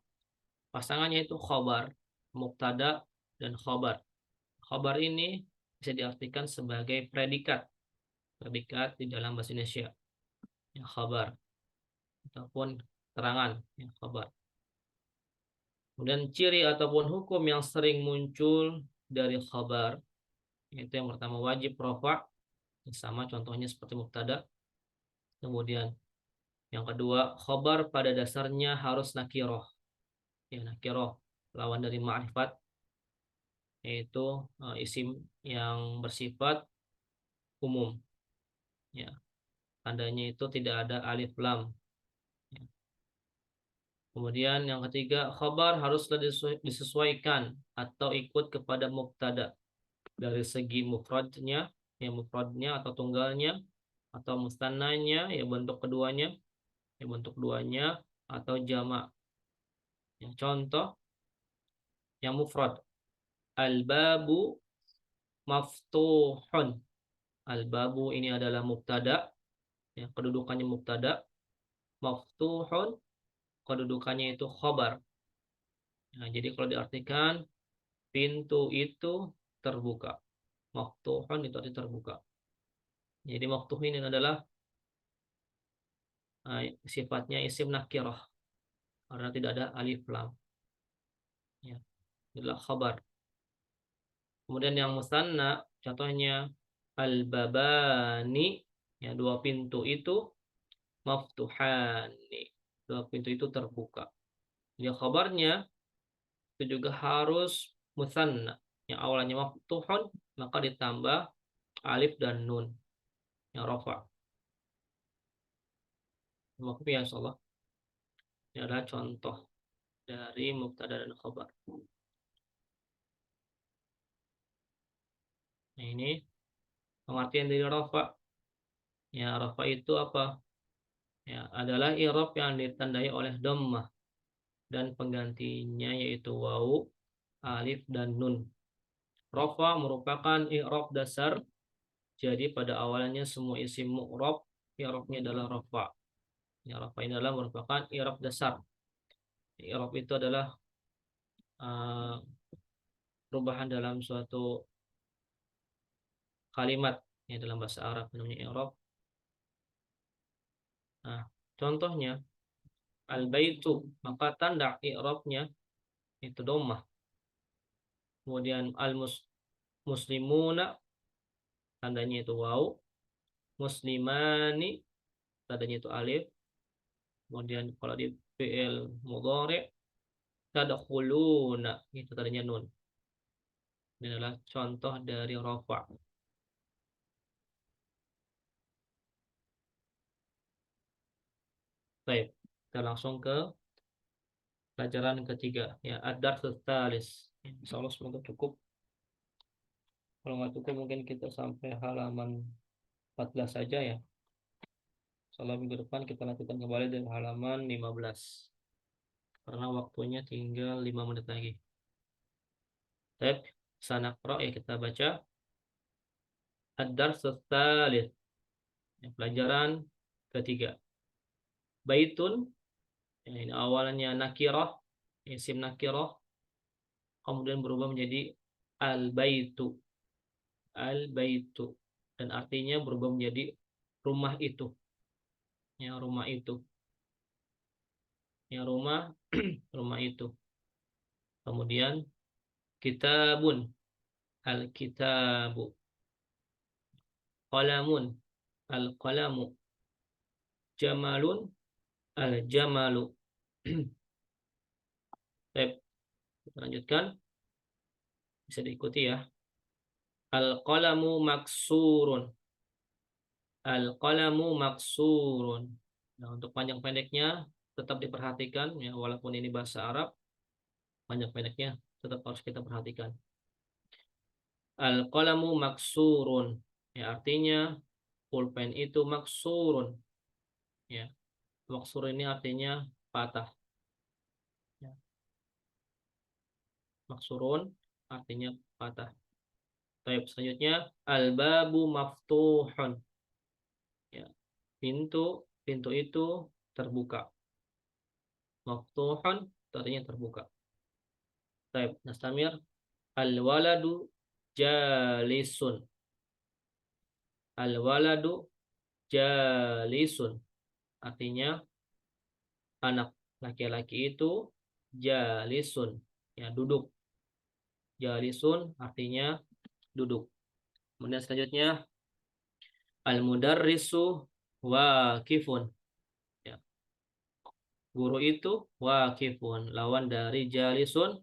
pasangannya itu khobar, mubtada dan khobar. Khobar ini bisa diartikan sebagai predikat di dalam bahasa Indonesia. Ya, khobar ataupun terangan, ya, khobar. Kemudian ciri ataupun hukum yang sering muncul dari khobar, yaitu yang pertama wajib rafa, sama contohnya seperti mubtada. Kemudian yang kedua, khobar pada dasarnya harus nakiroh. Ya, nakiroh lawan dari ma'rifat, yaitu isim yang bersifat umum. Ya, tandanya itu tidak ada alif lam. Ya. Kemudian yang ketiga, khobar haruslah disesuaikan atau ikut kepada mubtada dari segi mufradnya, ya mufradnya atau tunggalnya, atau mustannanya, ya bentuk duanya, atau jamak. Ya, contoh yang mufrad, al-babu maftuhun. Al-babu ini adalah mubtada, ya kedudukannya mubtada. Maftuhun kedudukannya itu khobar. Nah, jadi kalau diartikan pintu itu terbuka. Maftuhun itu arti terbuka. Jadi maftuh ini adalah sifatnya isim nakirah karena tidak ada alif lam. Ya, adalah khabar. Kemudian yang musanna contohnya al-babani, ya dua pintu itu maftuhani. Dua pintu itu terbuka. Jadi khabarnya itu juga harus musanna. Yang awalnya maftuhun maka ditambah alif dan nun yang rafa. Maaf ya insyaallah. Ini adalah contoh dari mubtada dan khabar. Nah, ini pengertian dari rafa. Ya, rafa itu apa? Ya, adalah i'rab yang ditandai oleh dhammah dan penggantinya yaitu wawu, alif dan nun. Rafa merupakan i'rab dasar. Jadi pada awalnya semua isim mu'rab i'rabnya adalah rafa. Ya, rafa ini adalah merupakan i'rab dasar. I'rab itu adalah perubahan dalam suatu kalimat ya dalam bahasa Arab namanya i'rab. Nah, contohnya al-baitu, maka tanda i'rabnya itu dhammah. Kemudian al-muslimuna tandanya itu waw. Muslimani tandanya itu alif. Kemudian kalau di fi'il mudhari tadkhuluna itu tandanya nun. Ini adalah contoh dari rafa. Baik, kita langsung ke pelajaran ketiga ya ad-darsus tsalis. Insyaallah semoga cukup. Kalau nggak cukup mungkin kita sampai halaman 14 saja ya. Insyaallah minggu depan kita lanjutkan kembali dari halaman 15. Karena waktunya tinggal 5 menit lagi. Baik, sanaqra ya kita baca ad-darsus tsalis. Ya, pelajaran ketiga. Baitun ya, ini awalnya nakirah, isim nakirah, kemudian berubah menjadi al-baitu. Al-baitu dan artinya berubah menjadi rumah itu. Ya, rumah itu. Ya, rumah rumah itu. Kemudian kitabun, al-kitabu. Qalamun, al-qalamu. Jamalun, al-jamalu. Baik, kita lanjutkan. Bisa diikuti ya. Al-qalamu maksurun. Al-qalamu maksurun. Nah, untuk panjang pendeknya tetap diperhatikan ya walaupun ini bahasa Arab, panjang pendeknya tetap harus kita perhatikan. Al-qalamu maksurun, ya artinya pulpen itu maksurun, ya. Maksur ini artinya patah, ya. Maksurun artinya patah. Baik, selanjutnya al-babu maftuhun, ya. Pintu itu terbuka. Maftuhun artinya terbuka. Baik, nastamir. Al-waladu jalisun. Al-waladu jalisun. Artinya anak laki-laki itu jalisun, ya duduk. Jalisun artinya duduk. Kemudian selanjutnya al-mudarrisu waqifun, ya. Guru itu waqifun, lawan dari jalisun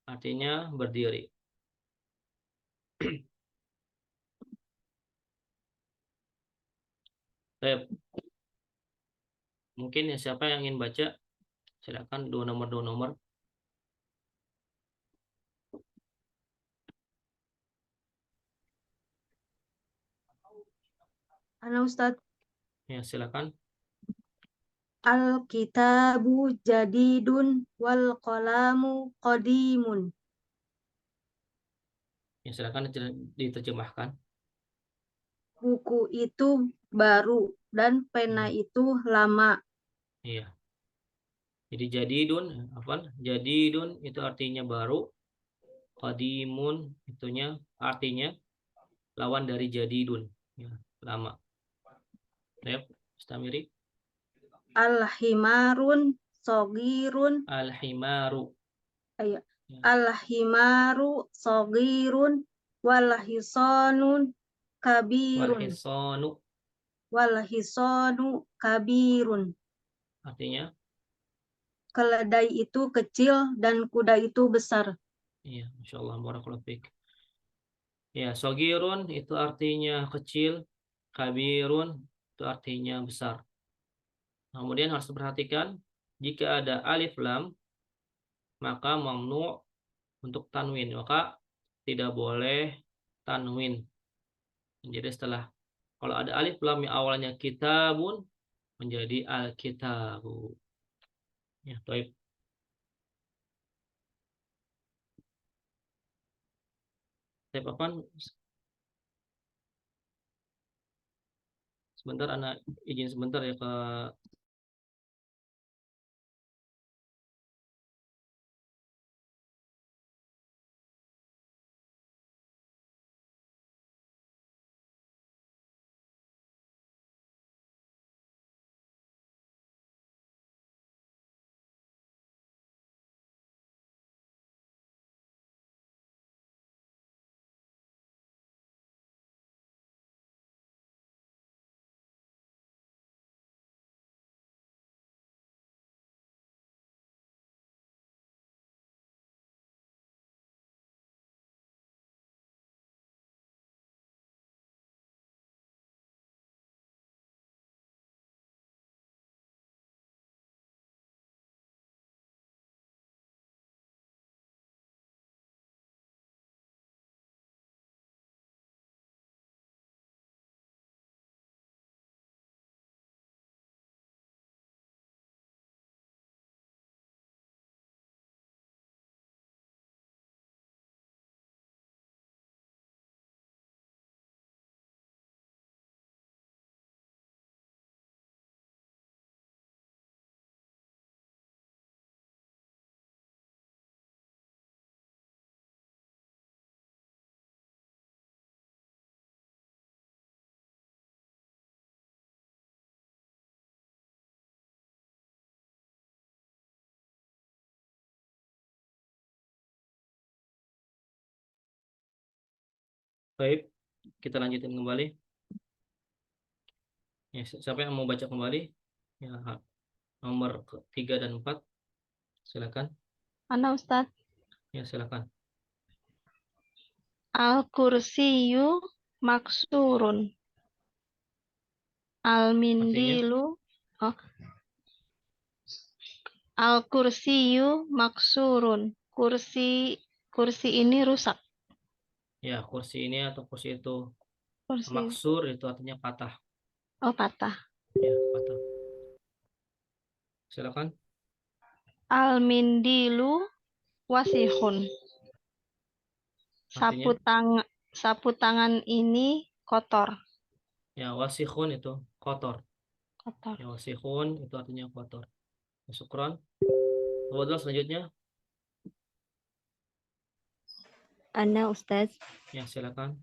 artinya berdiri. Baik. Mungkin ya, siapa yang ingin baca, silakan dua nomor. Ana Ustadz. Ya, silakan. Al-kitabu jadidun wal qalamu qadimun. Ya, silakan diterjemahkan. Buku itu baru dan pena itu lama. Iya. Jadi jadidun, jadidun itu artinya baru. Qadimun itunya artinya lawan dari jadidun, ya, lama. Baik, istamiri. Al-himarun sogirun. Al-himaru. Ayo. Ya. Al-himaru sogirun walhisonun kabirun. Walhisonu kabirun. Artinya? Keledai itu kecil dan kuda itu besar. Iya, Masya Allah, barakallahu fiik. Ya, sogirun itu artinya kecil, kabirun itu artinya besar. Kemudian harus diperhatikan, jika ada alif lam, maka mamnu untuk tanwin, maka tidak boleh tanwin. Jadi setelah, kalau ada alif lam yang awalnya kitabun, menjadi al-kitabu. Ya, baik. Saya papan. Sebentar, anak izin sebentar ya ke baik, kita lanjutin kembali. Ya, siapa yang mau baca kembali? Ya, nomor 3 dan 4. Silakan. Ana Ustadz. Ya, silakan. Al-kursiyu maksurun. Al-mindilu. Oh. Al-kursiyu maksurun. Kursi kursi ini rusak. Ya, kursi ini atau kursi itu. Kursi. Maksur itu artinya patah. Oh, patah. Ya, patah. Silakan. Al-mindilu wasihun. Artinya? Sapu tangan ini kotor. Ya, wasihun itu kotor. Kotor. Ya, wasihun itu artinya kotor. Ya, syukran. Kemudian selanjutnya. Ana Ustaz. Ya, silakan.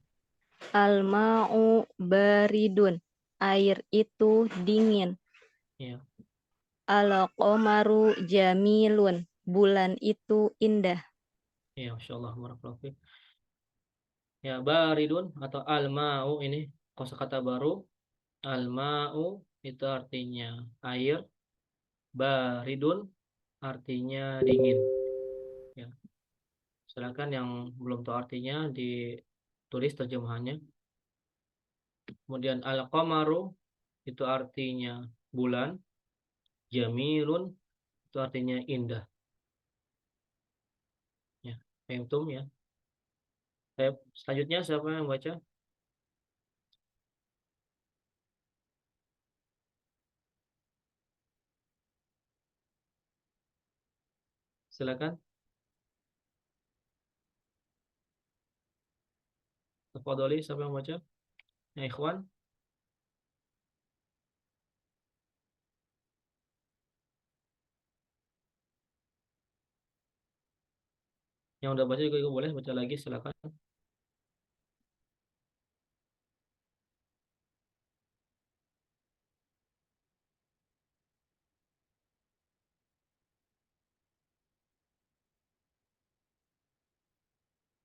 Al-ma'u baridun. Air itu dingin. Ya. Al-qamaru jamilun. Bulan itu indah. Ya, masyaallah, barakallahu fiik. Ya, baridun atau al-ma'u ini kosakata baru. Al-ma'u itu artinya air. Baridun artinya dingin. Ya. Silakan yang belum tahu artinya ditulis terjemahannya. Kemudian al-qamaru itu artinya bulan. Jamilun itu artinya indah. Ya, paham ya. Selanjutnya siapa yang baca? Silakan. Tafadholi, siapa yang baca? Ya, ikhwan. Yang udah baca juga boleh baca lagi, silakan.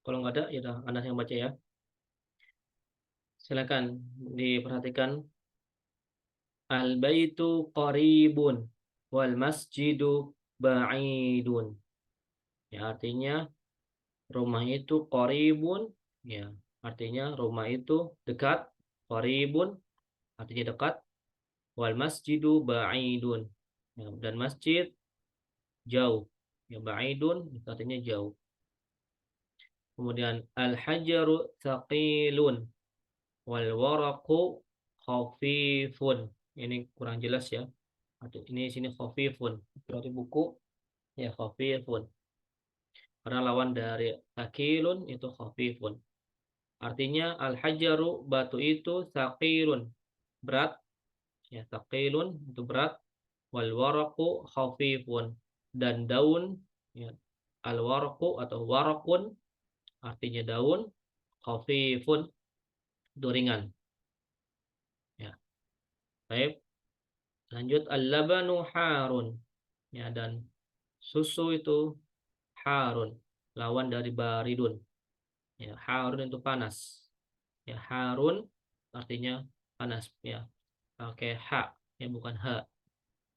Kalau nggak ada, ya udah Anda yang baca ya. Silakan diperhatikan. Al-baitu qaribun wal masjidu ba'idun. Ya, artinya rumah itu qaribun, ya, artinya rumah itu dekat. Qaribun artinya dekat. Wal masjidu ba'idun. Ya, dan masjid jauh. Ya, ba'idun itu artinya jauh. Kemudian al-hajaru thaqilun wal waraqu khafifun. Ini kurang jelas ya. Ini sini khafifun. Berarti buku ya khafifun. Karena lawan dari thaqilun itu khafifun. Artinya al-hajaru batu itu thaqilun. Berat. Ya, thaqilun itu berat. Wal waraqu khafifun. Dan daun ya, al waraqu atau warakun artinya daun, khafifun itu ringan. Ya. Baik. Lanjut al-labanu harun. Ya, dan susu itu harun, lawan dari baridun. Ya, harun itu panas. Ya, harun artinya panas ya. Pakai ha, ya bukan ha.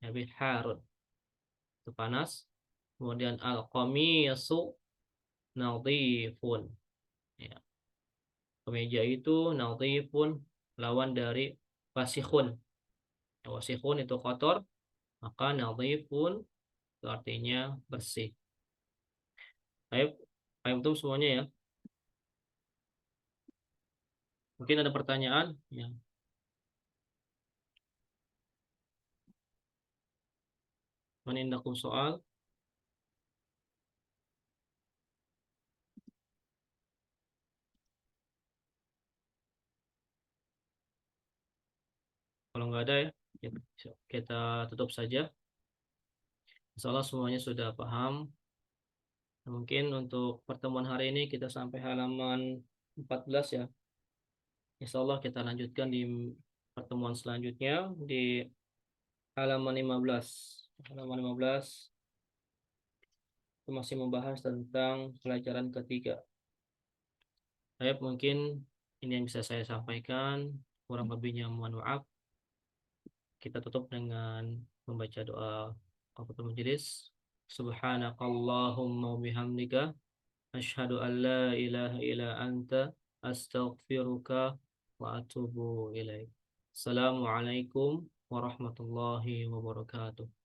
Ya, harun itu panas. Kemudian al-qamisu nadhifun. Ya. Kemeja itu nadhifun lawan dari wasihun. Ya, wasihun itu kotor, maka nadhifun itu artinya bersih. Baik, paham semuanya ya. Mungkin ada pertanyaan ya. Menindakum soal. Kalau nggak ada ya, kita tutup saja. Insyaallah semuanya sudah paham. Mungkin untuk pertemuan hari ini kita sampai halaman 14 ya. Insyaallah kita lanjutkan di pertemuan selanjutnya di halaman 15. Halaman 15 itu masih membahas tentang pelajaran ketiga. Baik, mungkin ini yang bisa saya sampaikan. Kurang lebihnya mohon maaf. Kita tutup dengan membaca doa kafatul majelis. Subhanakallahumma wa bihamdika asyhadu an la ilaha illa anta astaghfiruka wa atubu ilaik. Assalamualaikum warahmatullahi wabarakatuh.